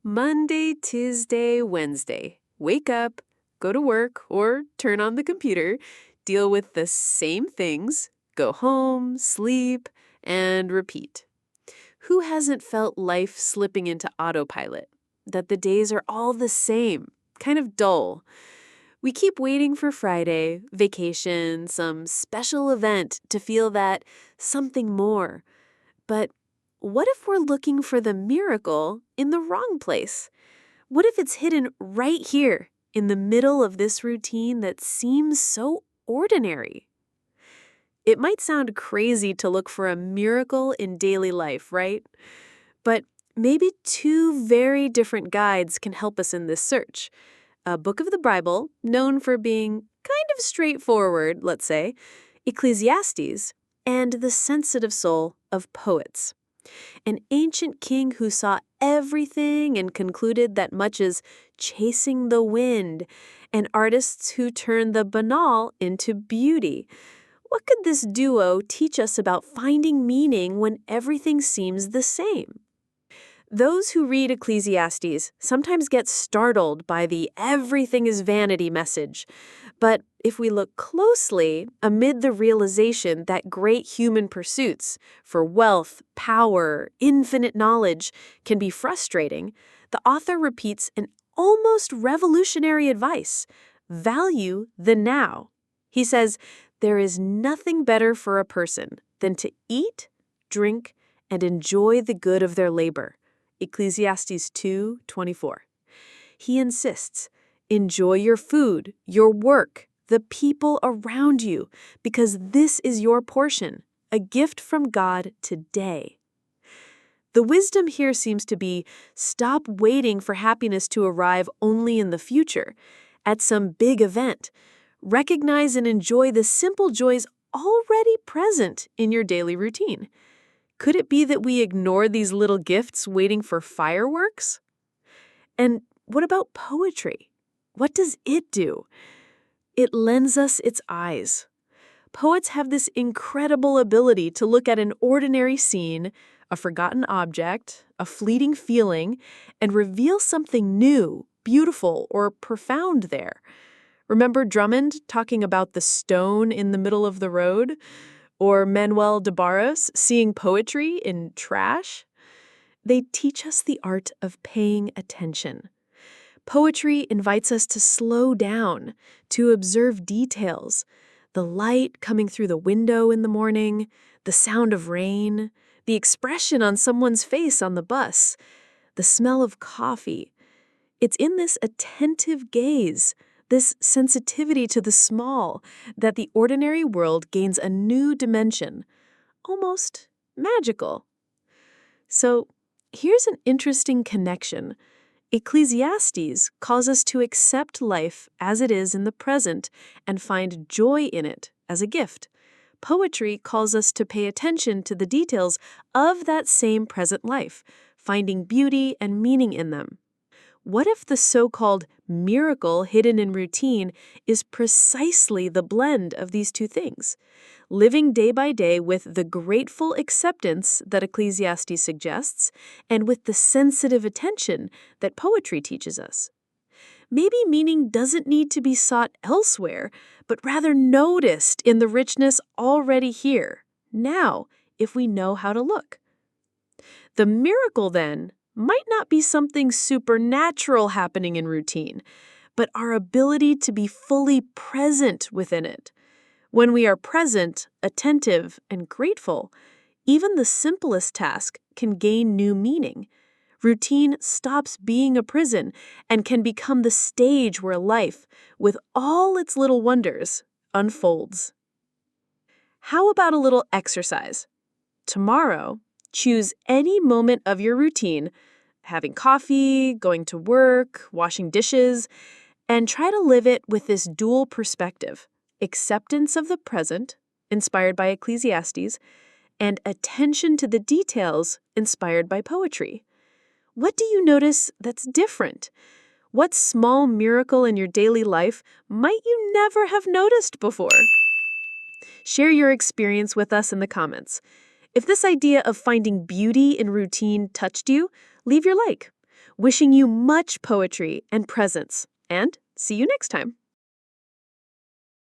Monday, Tuesday, Wednesday. Wake up, go to work, or turn on the computer, deal with the same things, go home, sleep, and repeat. Who hasn't felt life slipping into autopilot? That the days are all the same, kind of dull. We keep waiting for Friday, vacation, some special event to feel that something more. But what if we're looking for the miracle in the wrong place? What if it's hidden right here in the middle of this routine that seems so ordinary? It might sound crazy to look for a miracle in daily life, right? But maybe two very different guides can help us in this search. A book of the Bible, known for being kind of straightforward, let's say, Ecclesiastes, and the sensitive soul of poets. An ancient king who saw everything and concluded that much is chasing the wind, and artists who turned the banal into beauty. What could this duo teach us about finding meaning when everything seems the same? Those who read Ecclesiastes sometimes get startled by the everything is vanity message. But if we look closely, amid the realization that great human pursuits for wealth, power, infinite knowledge can be frustrating, the author repeats an almost revolutionary advice: value the now. He says, there is nothing better for a person than to eat, drink, and enjoy the good of their labor. Ecclesiastes 2:24. He insists, enjoy your food, your work, the people around you, because this is your portion, a gift from God today. The wisdom here seems to be stop waiting for happiness to arrive only in the future, at some big event. Recognize and enjoy the simple joys already present in your daily routine. Could it be that we ignore these little gifts waiting for fireworks? And what about poetry? What does it do? It lends us its eyes. Poets have this incredible ability to look at an ordinary scene, a forgotten object, a fleeting feeling, and reveal something new, beautiful, or profound there. Remember Drummond talking about the stone in the middle of the road? Or Manuel de Barros seeing poetry in trash? They teach us the art of paying attention. Poetry invites us to slow down, to observe details. The light coming through the window in the morning, the sound of rain, the expression on someone's face on the bus, the smell of coffee. It's in this attentive gaze, this sensitivity to the small, that the ordinary world gains a new dimension, almost magical. So, here's an interesting connection. Ecclesiastes calls us to accept life as it is in the present and find joy in it as a gift. Poetry calls us to pay attention to the details of that same present life, finding beauty and meaning in them. What if the so-called miracle hidden in routine is precisely the blend of these two things? Living day by day with the grateful acceptance that Ecclesiastes suggests, and with the sensitive attention that poetry teaches us. Maybe meaning doesn't need to be sought elsewhere, but rather noticed in the richness already here, now, if we know how to look. The miracle, then, might not be something supernatural happening in routine, but our ability to be fully present within it. When we are present, attentive, and grateful, even the simplest task can gain new meaning. Routine stops being a prison and can become the stage where life, with all its little wonders, unfolds. How about a little exercise? Tomorrow, choose any moment of your routine, having coffee, going to work, washing dishes, and try to live it with this dual perspective: acceptance of the present, inspired by Ecclesiastes, and attention to the details, inspired by poetry. What do you notice that's different? What small miracle in your daily life might you never have noticed before? Share your experience with us in the comments. If this idea of finding beauty in routine touched you, leave your like. Wishing you much poetry and presence. And see you next time.